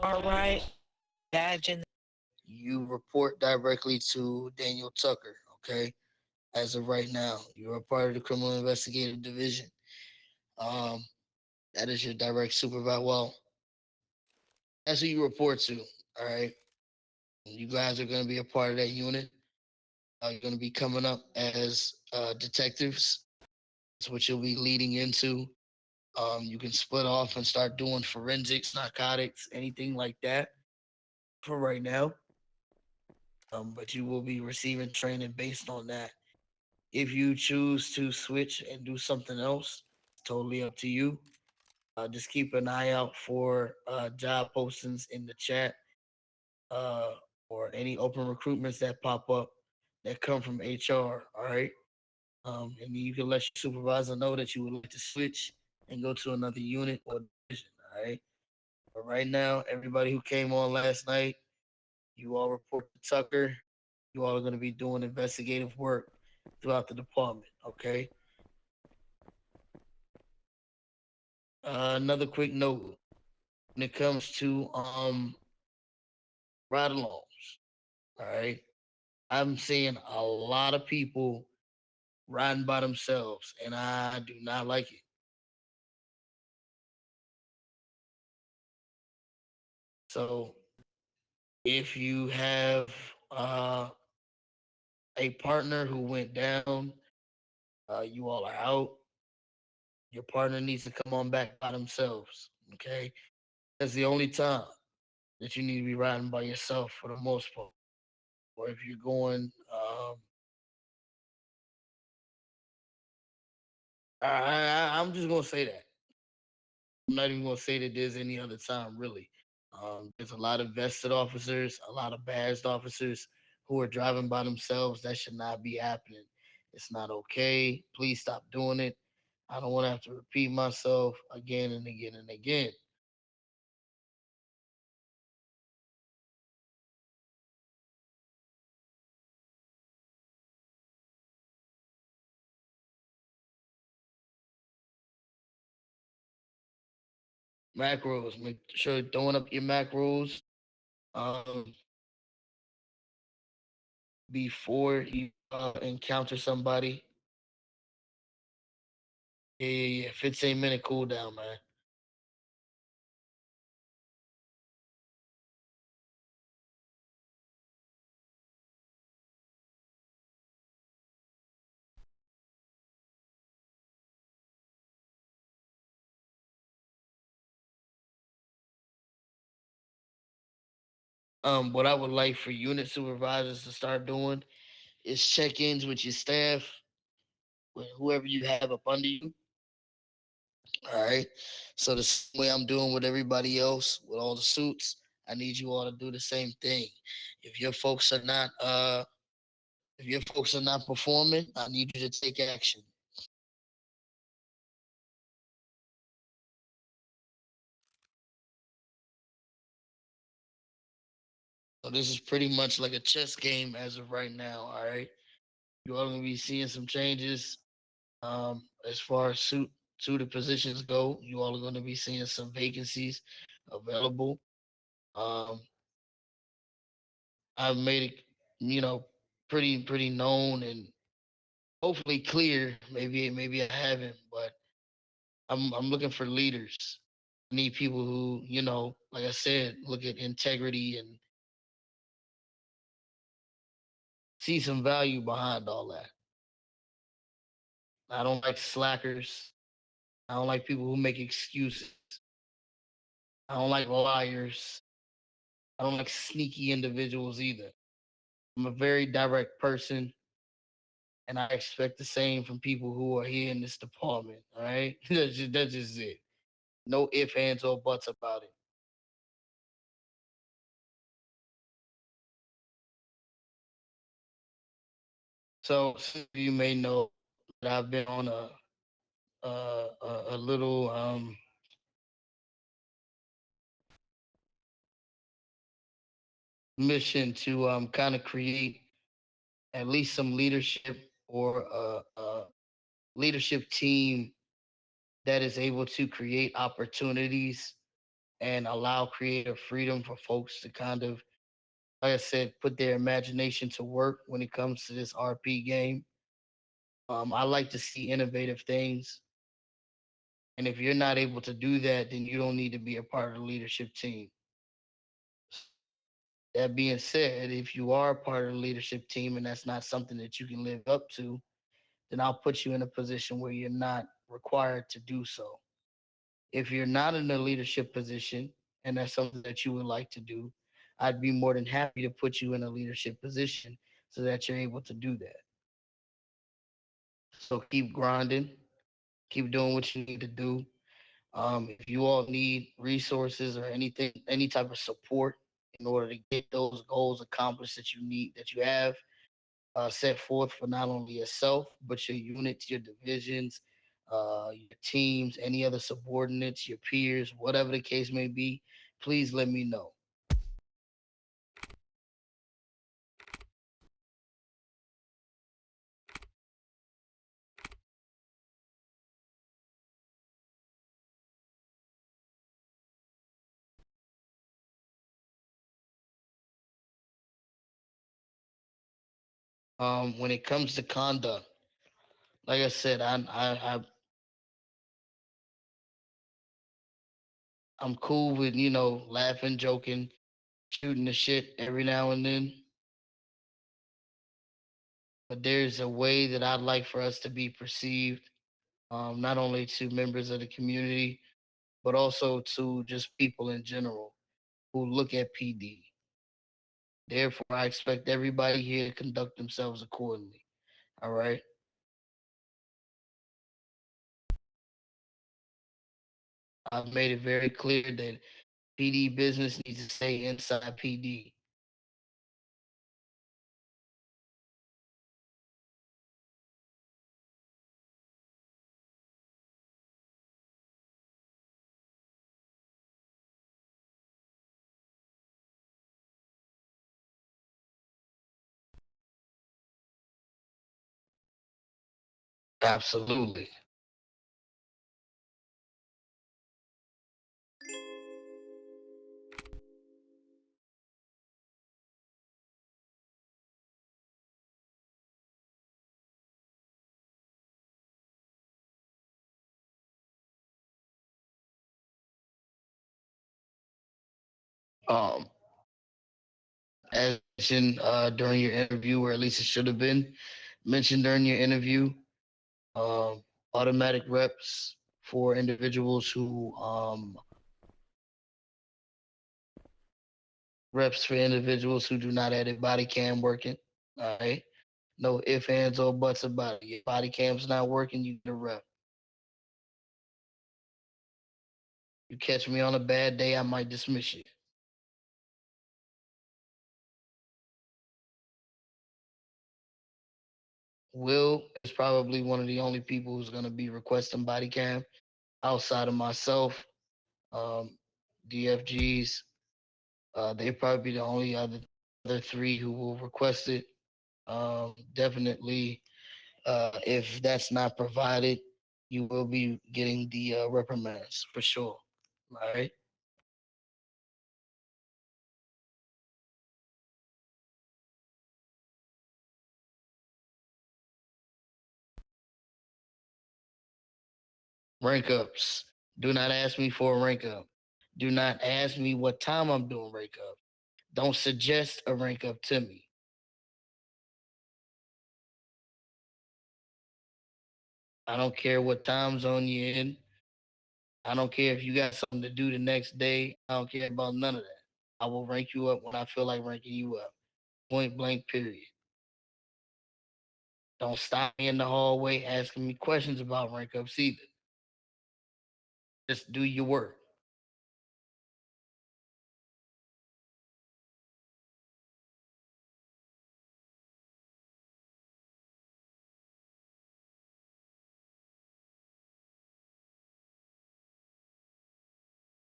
All right. Imagine. You report directly to Daniel Tucker, okay? As of right now, you're a part of the Criminal Investigative Division. Um, that is your direct supervisor. Well, that's who you report to, all right? You guys are going to be a part of that unit. You're going to be coming up as detectives. That's what you'll be leading into. You can split off and start doing forensics, narcotics, anything like that for right now. But you will be receiving training based on that. If you choose to switch and do something else, it's totally up to you. Just keep an eye out for job postings in the chat uh, or any open recruitments that pop up that come from HR. All right. And you can let your supervisor know that you would like to switch and go to another unit or division. All right. But right now, everybody who came on last night, you all report to Tucker. You all are going to be doing investigative work throughout the department. Okay. Another quick note when it comes to ride alongs. All right. I'm seeing a lot of people riding by themselves, and I do not like it. So if you have uh, a partner who went down, you all are out. Your partner needs to come on back by themselves. Okay, that's the only time that you need to be riding by yourself for the most part. Or if you're going, I'm just gonna say that. I'm not even gonna say that there's any other time really. There's a lot of vested officers, a lot of badged officers who are driving by themselves. That should not be happening. It's not okay. Please stop doing it. I don't want to have to repeat myself again and again and again. Macros. Make sure you're throwing up your macros um, before you encounter somebody. Yeah. 15-minute cooldown, man. What I would like for unit supervisors to start doing is check-ins with your staff, with whoever you have up under you. All right. So the same way I'm doing with everybody else with all the suits, I need you all to do the same thing. If your folks are not if your folks are not performing, I need you to take action. So this is pretty much like a chess game as of right now. All right. You are gonna be seeing some changes as far as suited positions go. You all are gonna be seeing some vacancies available. Um, I've made it, you know, pretty known and hopefully clear. Maybe I haven't, but I'm looking for leaders. I need people who, like I said, look at integrity and see some value behind all that. I don't like slackers. I don't like people who make excuses. I don't like liars. I don't like sneaky individuals either. I'm a very direct person, and I expect the same from people who are here in this department. All right, that's just it. No ifs, ands, or buts about it. So some of you may know that I've been on a little mission to kind of create at least some leadership or a leadership team that is able to create opportunities and allow creative freedom for folks to kind of, like I said, put their imagination to work when it comes to this RP game. I like to see innovative things. And if you're not able to do that, then you don't need to be a part of the leadership team. That being said, if you are a part of the leadership team and that's not something that you can live up to, then I'll put you in a position where you're not required to do so. If you're not in a leadership position and that's something that you would like to do, I'd be more than happy to put you in a leadership position so that you're able to do that. So keep grinding, keep doing what you need to do. If you all need resources or anything, any type of support in order to get those goals accomplished that you need, that you have set forth for not only yourself, but your units, your divisions, your teams, any other subordinates, your peers, whatever the case may be, please let me know. When it comes to conduct, like I said, I'm cool with laughing, joking, shooting the shit every now and then. But there's a way that I'd like for us to be perceived, not only to members of the community, but also to just people in general who look at PD. Therefore, I expect everybody here to conduct themselves accordingly. All right. I've made it very clear that PD business needs to stay inside PD. Absolutely. Um, as mentioned during your interview, or at least it should have been mentioned during your interview, um, automatic reps for individuals who reps for individuals who do not have their body cam working. All right. No ifs, ands, or buts about it. Your body cam's not working, you get a rep. You catch me on a bad day, I might dismiss you. Will is probably one of the only people who's going to be requesting body cam outside of myself. Um, DFGs, they probably be the only other three who will request it. Definitely, if that's not provided, you will be getting the reprimands for sure. All right. Rank ups. Do not ask me for a rank up. Do not ask me what time I'm doing rank up. Don't suggest a rank up to me. I don't care what time zone you're in. I don't care if you got something to do the next day. I don't care about none of that. I will rank you up when I feel like ranking you up. Point blank, period. Don't stop me in the hallway asking me questions about rank ups either. Just do your work.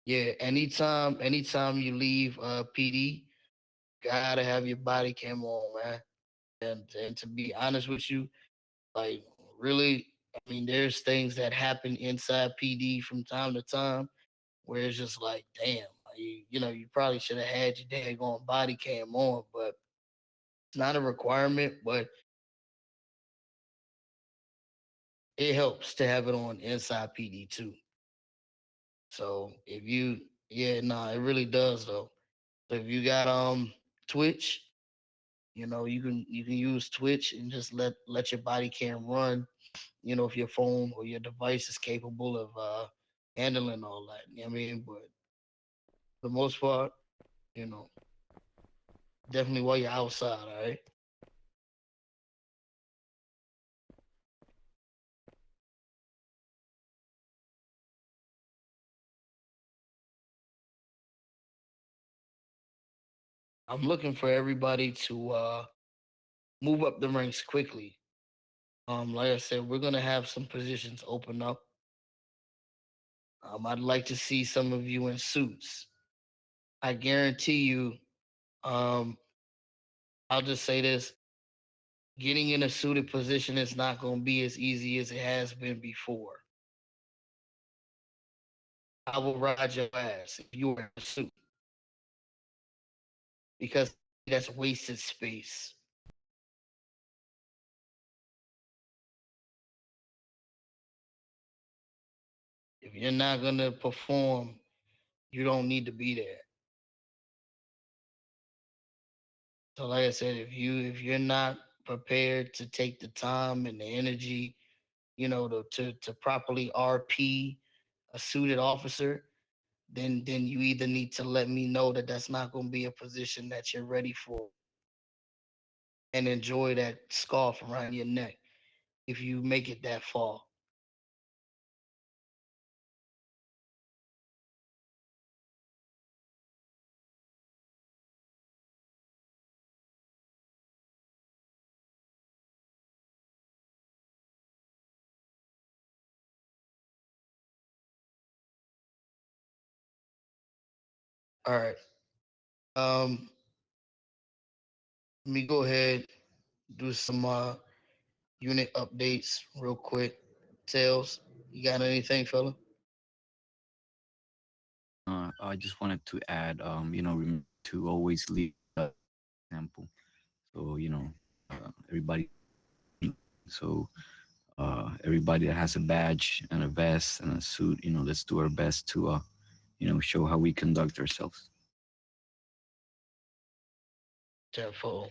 Yeah, anytime you leave PD, gotta have your body cam on, man. And to be honest with you, like really, I mean, there's things that happen inside PD from time to time where it's just like, damn, you probably should have had your daggone body cam on, but it's not a requirement, but it helps to have it on inside PD too. So if you, yeah, nah, it really does though. So if you got Twitch, you can use Twitch and just let your body cam run. If your phone or your device is capable of handling all that. You know what I mean? But for the most part, you know, definitely while you're outside, all right? I'm looking for everybody to move up the ranks quickly. Like I said, we're gonna have some positions open up. I'd like to see some of you in suits. I guarantee you, um, I'll just say this: getting in a suited position is not going to be as easy as it has been before. I will ride your ass if you wear a suit because that's wasted space. If you're not going to perform, you don't need to be there. So, like I said, if you're not prepared to take the time and the energy, to properly RP a suited officer, then you either need to let me know that that's not going to be a position that you're ready for, and enjoy that scarf around your neck if you make it that far. All right. Um, Let me go ahead do some unit updates real quick. Tails, you got anything, fella? I just wanted to add, remember to always lead by example. So, everybody. So, everybody that has a badge and a vest and a suit, let's do our best to, show how we conduct ourselves. Tenfold.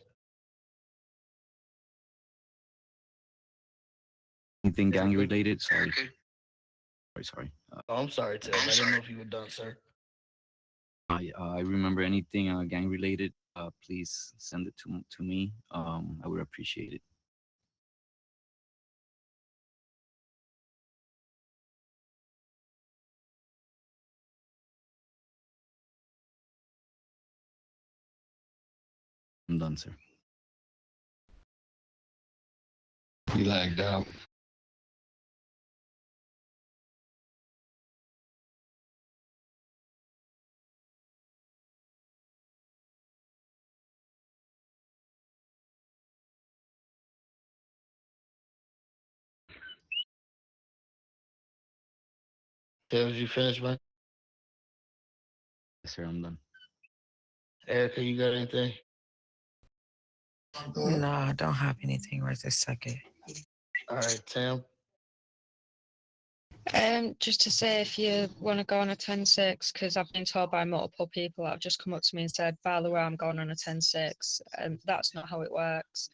Anything Yeah, gang good. related? Sorry, sorry. Oh, I'm sorry, Tails. I didn't know if you were done, sir. I remember anything gang related. Please send it to me. I would appreciate it. I'm done, sir. You lagged out. Tails, you finished, man? Yes, sir. I'm done. Erica, you got anything? No, I don't have anything right this second. All right, Tam. Just to say, if you want to go on a 10-6, because I've been told by multiple people that have just come up to me and said, by the way, I'm going on a 10-6, and that's not how it works.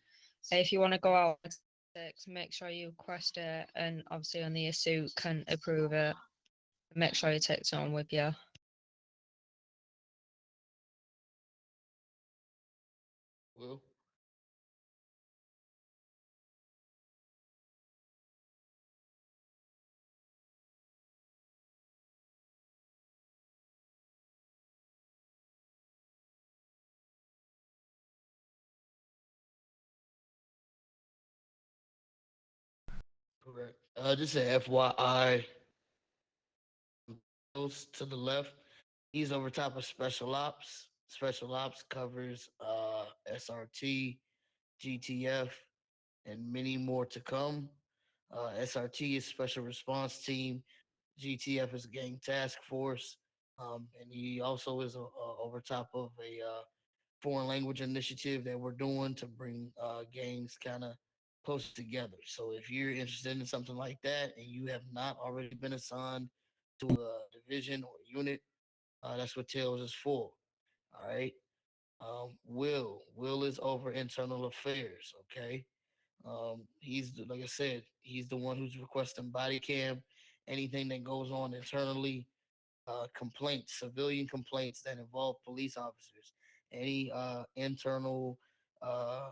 If you want to go out on a 10-6, make sure you request it, and obviously only your suit can approve it. Make sure you take someone with you. Will? Correct. Just a FYI, goes to the left. He's over top of Special Ops. Special Ops covers SRT, GTF, and many more to come. SRT is Special Response Team. GTF is Gang Task Force. And he also is over top of a foreign language initiative that we're doing to bring gangs kind of close together. So if you're interested in something like that and you have not already been assigned to a division or unit, that's what Tails is for. All right. Will is over internal affairs. Okay. Like I said, he's the one who's requesting body cam, anything that goes on internally, complaints, civilian complaints that involve police officers, any internal uh,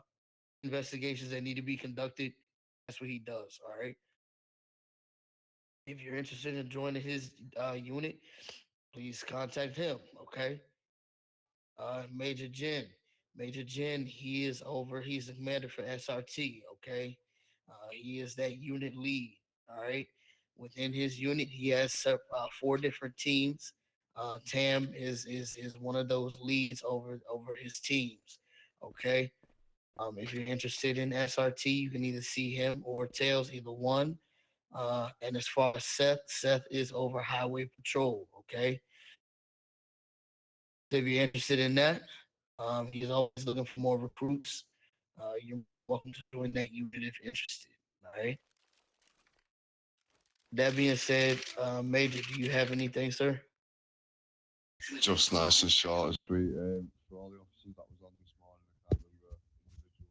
investigations that need to be conducted. That's what he does. All right. If you're interested in joining his unit, please contact him. Okay. Major Jin. Major Jin, he's the commander for SRT, okay? He is that unit lead, all right? Within his unit, he has four different teams. Tam is one of those leads over his teams, okay? If you're interested in SRT, you can either see him or Tails, either one. And as far as Seth is over highway patrol, okay? So if you're interested in that, he's always looking for more recruits. You're welcome to join that unit if you're interested. All right. That being said, Major, do you have anything, sir? Just nice and short and sweet. For all the officers that was on this morning, I can't remember individuals'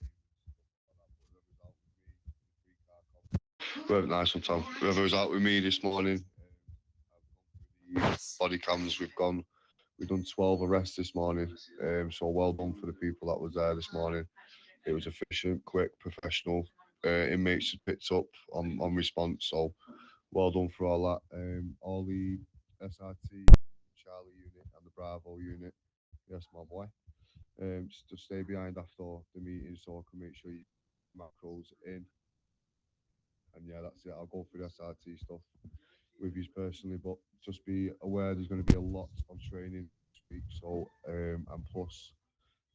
names and stuff like that, but whoever was out with me, the 3 car cop. Nice one, Tom. Whoever was out with me this morning, I've gone through the body cams. We've done 12 arrests this morning. So well done for the people that was there this morning. It was efficient, quick, professional. Inmates picked up on response. So well done for all that. All the SRT, Charlie unit, and the Bravo unit. Yes, my boy. Just stay behind after the meeting so I can make sure you macros in. And yeah, that's it. I'll go through the SRT stuff with you personally, but just be aware there's going to be a lot of training this week. So and plus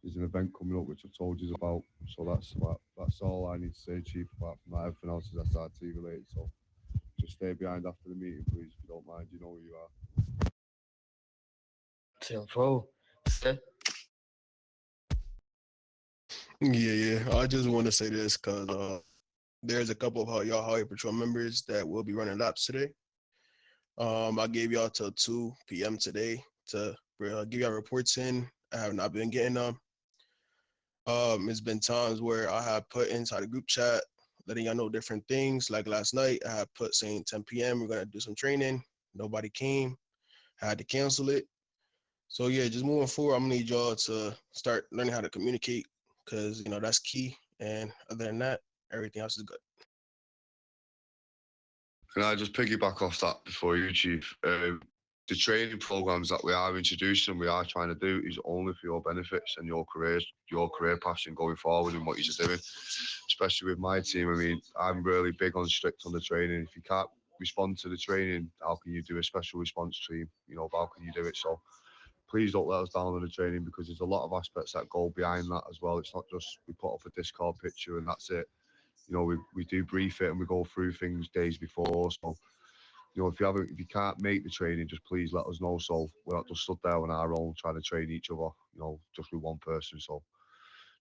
there's an event coming up which I've told you about. So that's all I need to say, Chief. Apart from that, everything else is SRT related. So just stay behind after the meeting, please, if you don't mind. You know who you are. 10-4. Seth? Yeah, yeah. I just want to say this because there's a couple of y'all Highway Patrol members that will be running laps today. I gave y'all till 2 p.m. today to give y'all reports in. I have not been getting them. It's been times where I have put inside the group chat, letting y'all know different things. Like last night, I had put saying 10 p.m. we're gonna do some training. Nobody came. I had to cancel it. So yeah, just moving forward, I'm gonna need y'all to start learning how to communicate because that's key. And other than that, everything else is good. Can I just piggyback off that before you, Chief? The training programs that we are introducing and we are trying to do is only for your benefits and your career passion going forward and what you're doing. Especially with my team, I mean, I'm really big on strict on the training. If you can't respond to the training, how can you do a special response team? How can you do it? So please don't let us down on the training because there's a lot of aspects that go behind that as well. It's not just we put up a Discord picture and that's it. We do brief it and we go through things days before. So if you can't make the training, just please let us know. So we're not just stood there on our own trying to train each other, just with one person. So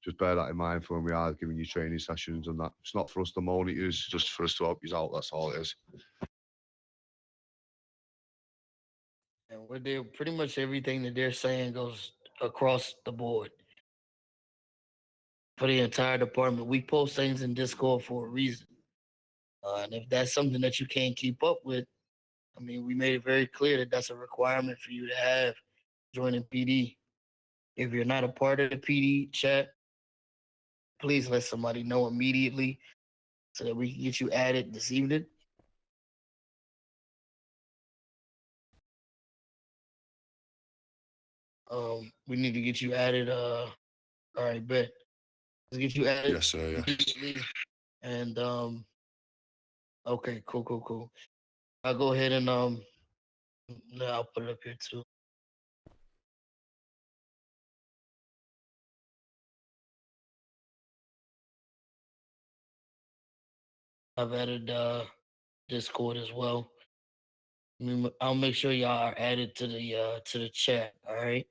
just bear that in mind for when we are giving you training sessions and that. It's not for us to moan at you, it's just for us to help you out. That's all it is. And we're there. Pretty much everything that they're saying goes across the board for the entire department. We post things in Discord for a reason. And if that's something that you can't keep up with, I mean, we made it very clear that that's a requirement for you to have joining PD. If you're not a part of the PD chat, please let somebody know immediately so that we can get you added this evening. We need to get you added. All right, bet. Let's get you added. Yes, sir. Yeah. And okay, cool. I'll go ahead and no, I'll put it up here too. I've added Discord as well. I'll make sure y'all are added to the chat. All right,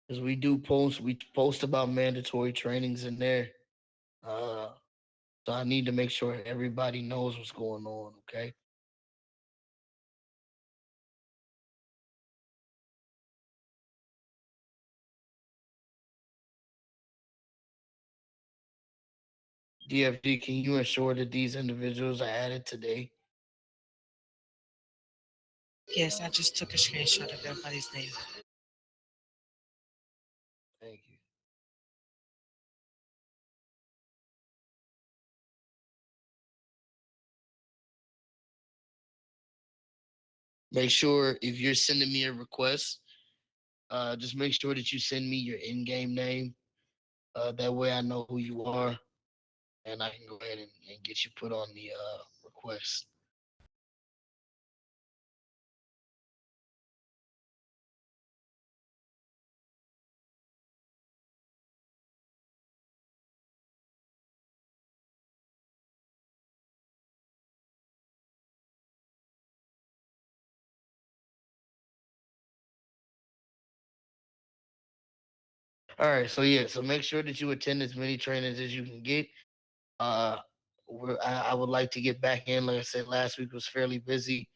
because we post about mandatory trainings in there. Uh, so I need to make sure everybody knows what's going on. Okay. DFD, can you ensure that these individuals are added today? Yes, I just took a screenshot of everybody's name. Thank you. Make sure if you're sending me a request, just make sure that you send me your in-game name. That way I know who you are, and I can go ahead and get you put on the request. All right, so yeah, so make sure that you attend as many trainings as you can get. Uh, I would like to get back in. Like I said, last week was fairly busy.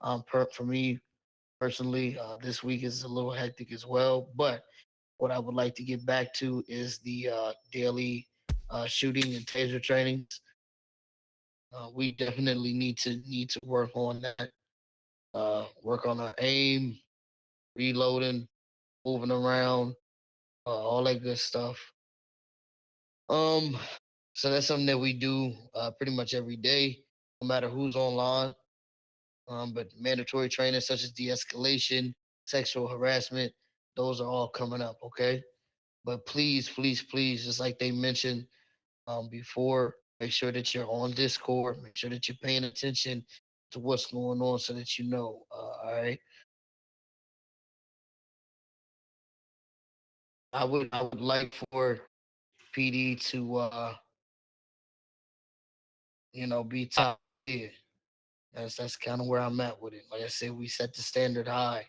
For me personally, this week is a little hectic as well. But what I would like to get back to is the daily shooting and taser trainings. We definitely need to work on that. Work on our aim, reloading, moving around, all that good stuff. Um, so that's something that we do pretty much every day, no matter who's online. But mandatory training such as de-escalation, sexual harassment, those are all coming up. Okay, but please, please, please, just like they mentioned before, make sure that you're on Discord. Make sure that you're paying attention to what's going on so that you know. All right. I would like for PD to be top tier. That's kind of where I'm at with it. Like I said, we set the standard high,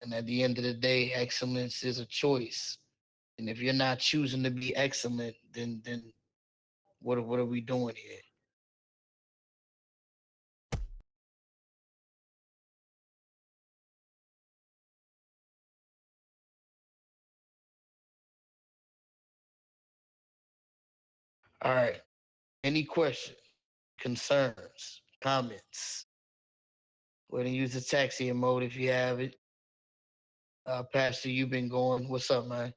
and at the end of the day, excellence is a choice. And if you're not choosing to be excellent, then what are we doing here? All right. Any questions, concerns, comments? Go ahead and use the taxi mode if you have it. Pastor, you've been going. What's up, man?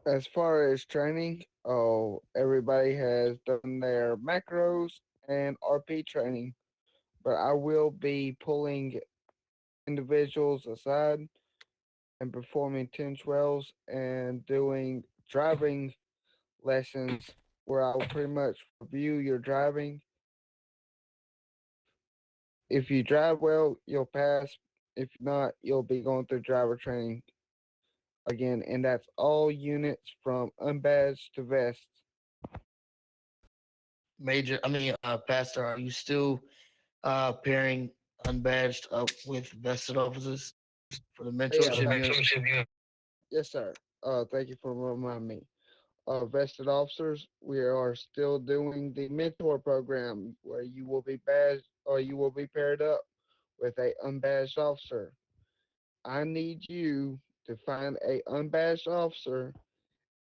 As far as training, oh, everybody has done their macros and RP training, but I will be pulling individuals aside and performing 10-12s and doing driving lessons where I'll pretty much review your driving. If you drive well, you'll pass. If not, you'll be going through driver training again, and that's all units from unbadged to vest. Pastor, are you still pairing unbadged up with vested officers for the Yeah, mentorship unit? yes, sir. Thank you for reminding me. Vested officers, we are still doing the mentor program where you will be badged or you will be paired up with a unbadged officer. I need you to find a unbadged officer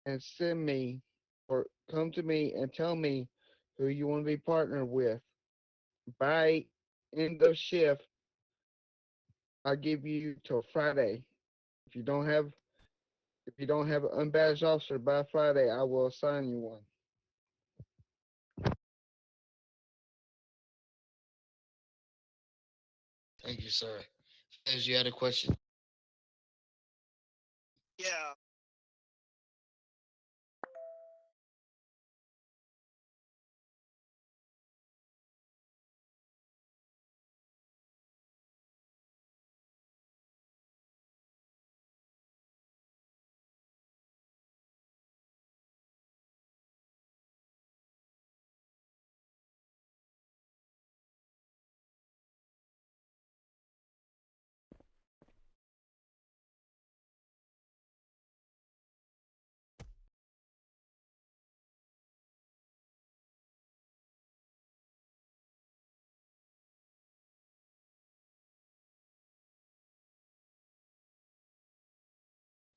and send me or come to me and tell me who you want to be partnered with. By end of shift, I give you till Friday. If you don't have if you don't have an unbadged officer by Friday, I will assign you one. Thank you, sir. As you had a question. Yeah,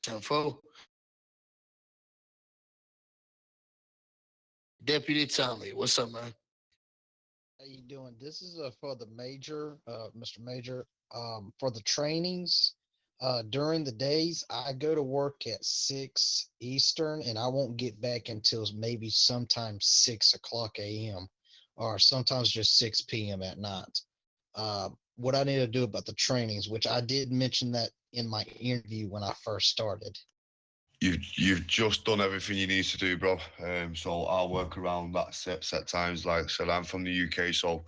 10-4. Deputy Tommy, what's up, man? How you doing? This is for the major, Mr. Major. For the trainings, during the days, I go to work at 6 Eastern, and I won't get back until maybe sometime 6 o'clock a.m. or sometimes just 6 p.m. at night. What I need to do about the trainings, which I did mention that in my interview when I first started. You've just done everything you need to do, bro. So I'll work around that set times. Like I said, I'm from the UK, so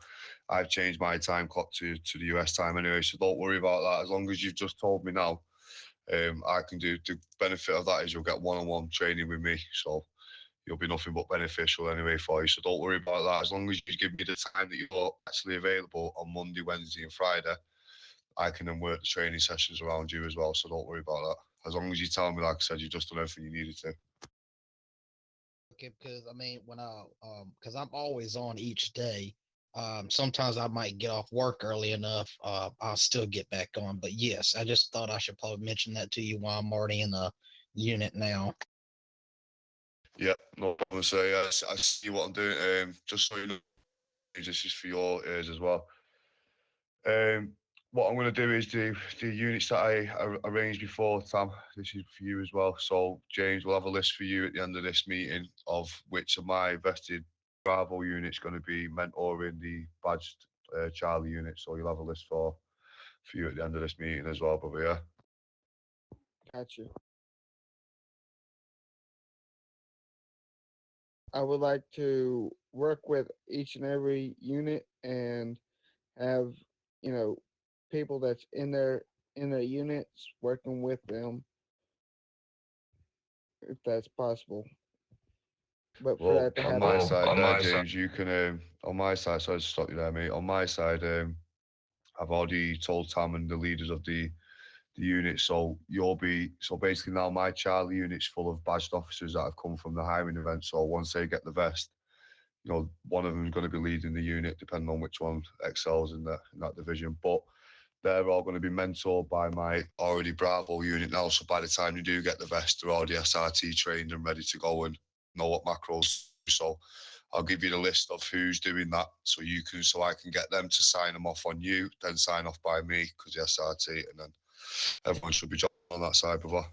I've changed my time clock to the US time anyway. So don't worry about that. As long as you've just told me now, I can do. The benefit of that is you'll get one-on-one training with me, so you'll be nothing but beneficial anyway for you. So don't worry about that. As long as you give me the time that you're actually available on Monday, Wednesday, and Friday, I can then work the training sessions around you as well. So don't worry about that. As long as you tell me, like I said, you've just done everything you needed to. Okay, because I mean, when because I'm always on each day. Sometimes I might get off work early enough. I'll still get back on. But yes, I just thought I should probably mention that to you while I'm already in the unit now. Yeah, no problem. So yeah, I see what I'm doing. Just so you know, this is for your ears as well. Um, what I'm going to do is the units that I arranged before, Tam. This is for you as well. So James will have a list for you at the end of this meeting of which of my vested Bravo units going to be mentoring the badged Charlie unit. So you'll have a list for you at the end of this meeting as well, brother. Yeah. Got you. I would like to work with each and every unit and have, you know, people that's in their units working with them if that's possible. But for Well, that to on my happen, side there, James, you can on my side. Sorry to stop you there, mate. On my side, I've already told Tam and the leaders of the unit. So you'll be so basically now my Charlie unit's full of badged officers that have come from the hiring event. So once they get the vest, one of them is going to be leading the unit, depending on which one excels in that division. But they're all going to be mentored by my already Bravo unit now. So by the time you do get the vest, they're already SRT trained and ready to go and know what macros. So I'll give you the list of who's doing that, so I can get them to sign them off on you, then sign off by me because the SRT, and then everyone should be on that side, brother.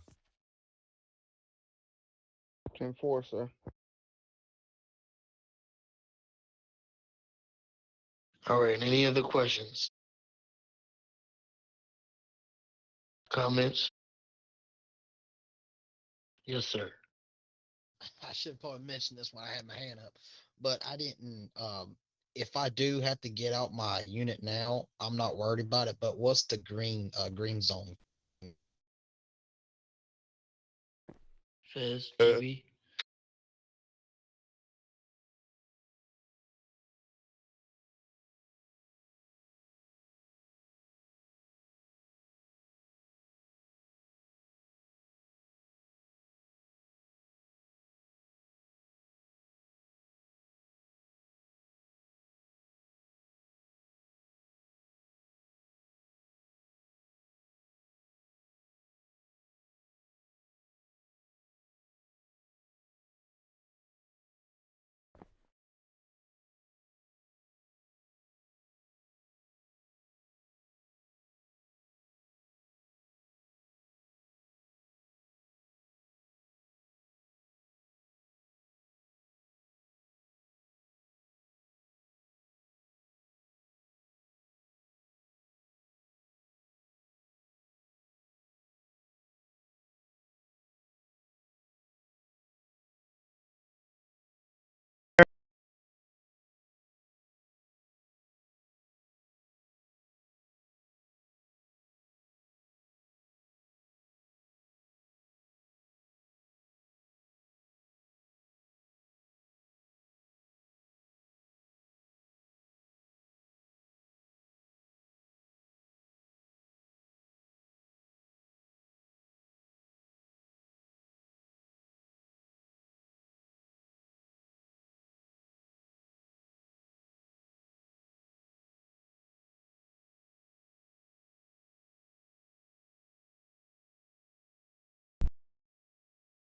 10-4, sir. All right, any other questions? Comments? Yes, sir. I should probably mention this when I had my hand up, but I didn't. If I do have to get out my unit now, I'm not worried about it. But what's the green zone? Fez, GB?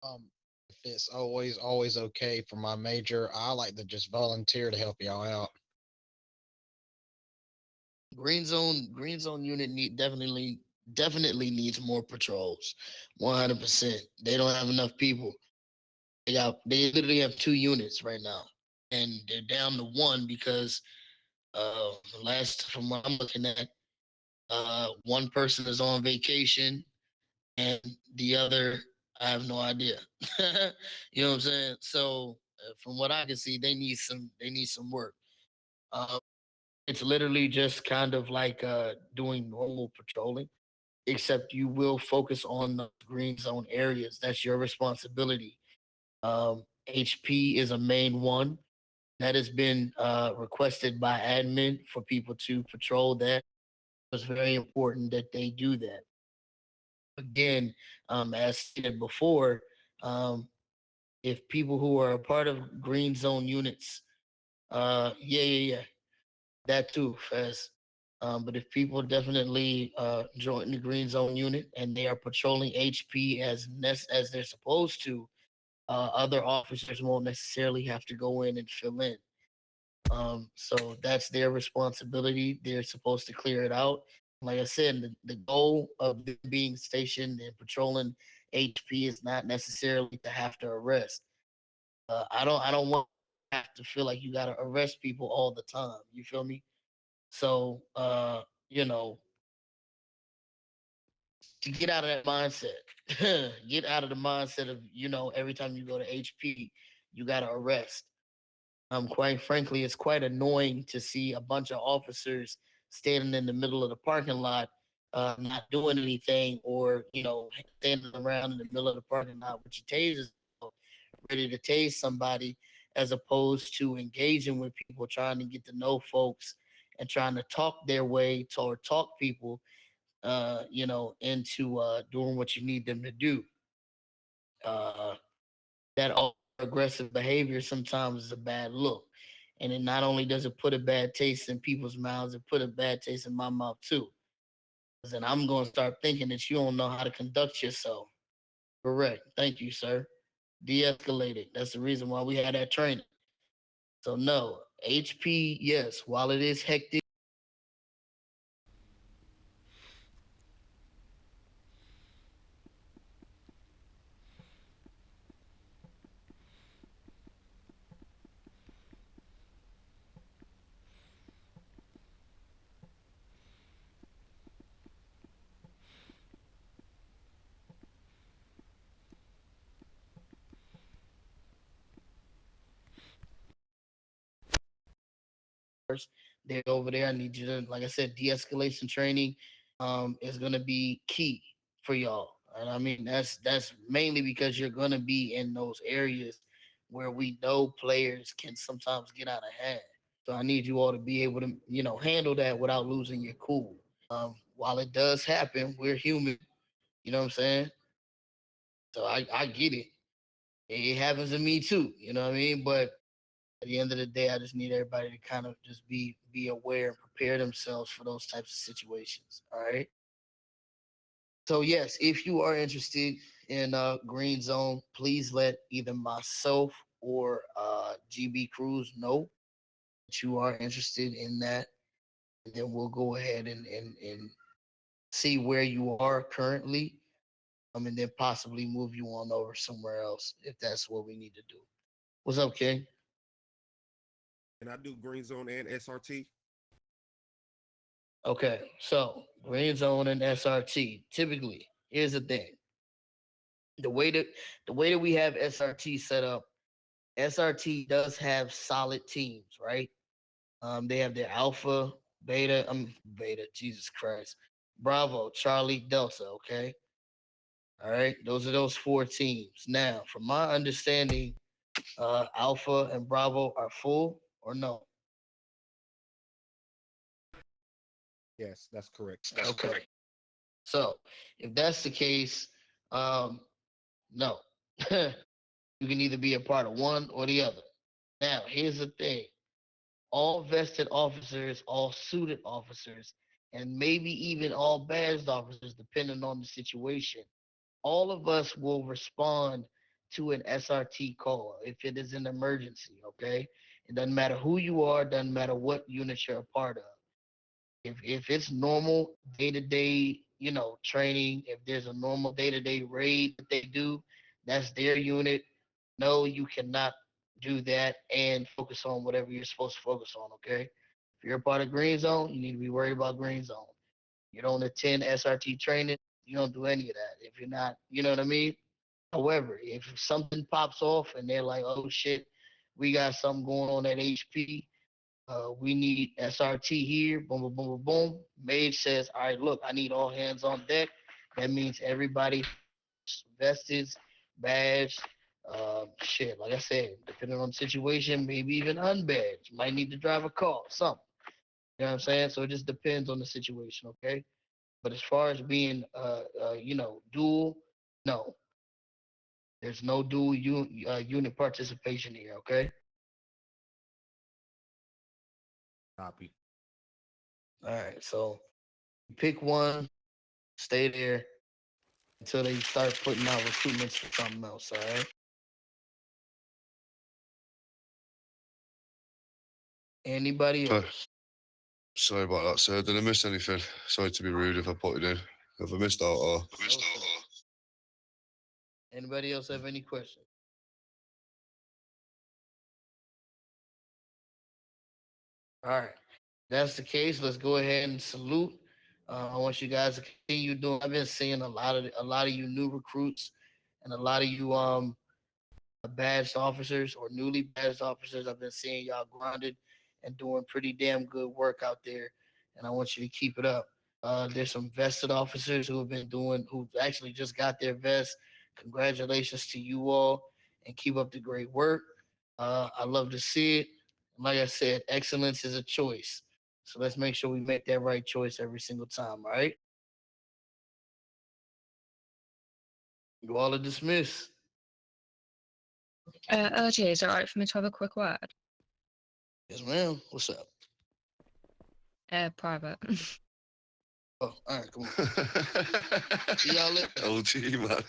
If it's always okay for my major, I like to just volunteer to help y'all out. Green zone unit definitely needs more patrols. 100%. They don't have enough people. They literally have 2 units right now, and they're down to one because last from what I'm looking at, one person is on vacation and the other I have no idea. You know what I'm saying? So from what I can see, they need some work. Uh, it's literally just kind of like doing normal patrolling, except you will focus on the green zone areas. That's your responsibility. HP is a main one that has been requested by admin for people to patrol that. It's very important that they do that. Again, as stated before, um, if people who are a part of green zone units, yeah, that too, Fez. But if people definitely join the green zone unit and they are patrolling HP as they're supposed to, other officers won't necessarily have to go in and fill in. So that's their responsibility. They're supposed to clear it out. Like I said, the goal of them being stationed and patrolling HP is not necessarily to have to arrest. I don't want to have to feel like you got to arrest people all the time. You feel me? So you know, to get out of that mindset, get out of the mindset of every time you go to HP, you got to arrest. Quite frankly, it's quite annoying to see a bunch of officers standing in the middle of the parking lot, not doing anything, or standing around in the middle of the parking lot with your tasers ready to tase somebody, as opposed to engaging with people, trying to get to know folks, and trying to talk their way to, or talk people, into doing what you need them to do. Uh, that aggressive behavior sometimes is a bad look. And it not only does it put a bad taste in people's mouths, it put a bad taste in my mouth too. Because then I'm going to start thinking that you don't know how to conduct yourself. Correct. Thank you, sir. De-escalated. That's the reason why we had that training. So no, HP, yes, while it is hectic, they're over there. I need you to, like I said, de-escalation training is going to be key for y'all. And I mean, that's mainly because you're going to be in those areas where we know players can sometimes get out of hand. So I need you all to be able to, handle that without losing your cool. While it does happen, we're human. You know what I'm saying? So I get it. It happens to me too. You know what I mean? But at the end of the day, I just need everybody to kind of just be aware and prepare themselves for those types of situations. All right. So yes, if you are interested in Green Zone, please let either myself or GB Cruz know that you are interested in that, and then we'll go ahead and see where you are currently, and then possibly move you on over somewhere else if that's what we need to do. What's up, King? And I do Green Zone and SRT. Okay, so Green Zone and SRT. Typically, here's the thing: the way that we have SRT set up, SRT does have solid teams, right? They have their Alpha, Beta. Jesus Christ, Bravo, Charlie, Delta. Okay, all right. Those are those 4 teams. Now, from my understanding, Alpha and Bravo are full or no? Yes, that's correct. Okay. So if that's the case, no. You can either be a part of one or the other. Now, here's the thing: all vested officers, all suited officers, and maybe even all badged officers, depending on the situation, all of us will respond to an SRT call if it is an emergency, okay? It doesn't matter who you are, doesn't matter what unit you're a part of. If it's normal day-to-day, training, if there's a normal day-to-day raid that they do, that's their unit. No, you cannot do that and focus on whatever you're supposed to focus on, okay? If you're a part of Green Zone, you need to be worried about Green Zone. You don't attend SRT training, you don't do any of that. If you're not, you know what I mean? However, if something pops off and they're like, oh shit, we got something going on at HP, we need SRT here, boom, boom, boom, boom, boom. Mage says, all right, look, I need all hands on deck. That means everybody vested, badge, shit, like I said, depending on the situation, maybe even unbadged. Might need to drive a car, something. You know what I'm saying? So it just depends on the situation, okay? But as far as being, dual, no. There's no dual unit participation here, okay? Copy. All right, so pick one, stay there until they start putting out recruitments for something else, all right? Anybody Sorry. else? Sorry about that, sir. Did I miss anything? Sorry to be rude if I put it in. Have I missed out or? No, sir. Anybody else have any questions? All right. That's the case. Let's go ahead and salute. I want you guys to continue doing. I've been seeing a lot of you new recruits and a lot of you badged officers or newly badged officers. I've been seeing y'all grinded and doing pretty damn good work out there, and I want you to keep it up. There's some vested officers who've actually just got their vest. Congratulations to you all, and keep up the great work. I love to see it. Like I said, excellence is a choice. So let's make sure we make that right choice every single time, all right? You all are dismissed. LG, is it alright for me to have a quick word? Yes, ma'am. What's up? Private. Oh, all right, come on. See y'all later. LG, man.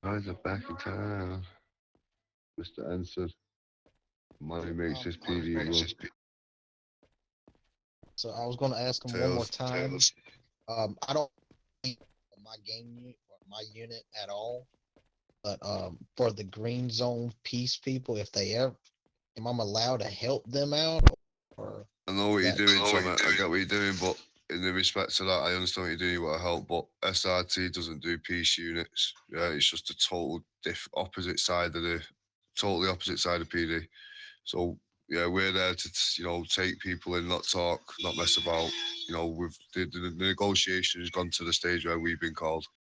Guys are back in town. Mr. Ensign. Money makes this PD run. So I was going to ask him one more time. I don't think my game unit or my unit at all, but for the Green Zone peace people, if they ever, am I allowed to help them out? Or I know what you're that- doing, Tom. I get what you're doing, but in the respect to that, I understand what you're doing. You want to help, but SRT doesn't do peace units. Yeah, it's just a total opposite side of the totally opposite side of PD. So yeah, we're there to take people in, not talk, not mess about. With the negotiation has gone to the stage where we've been called.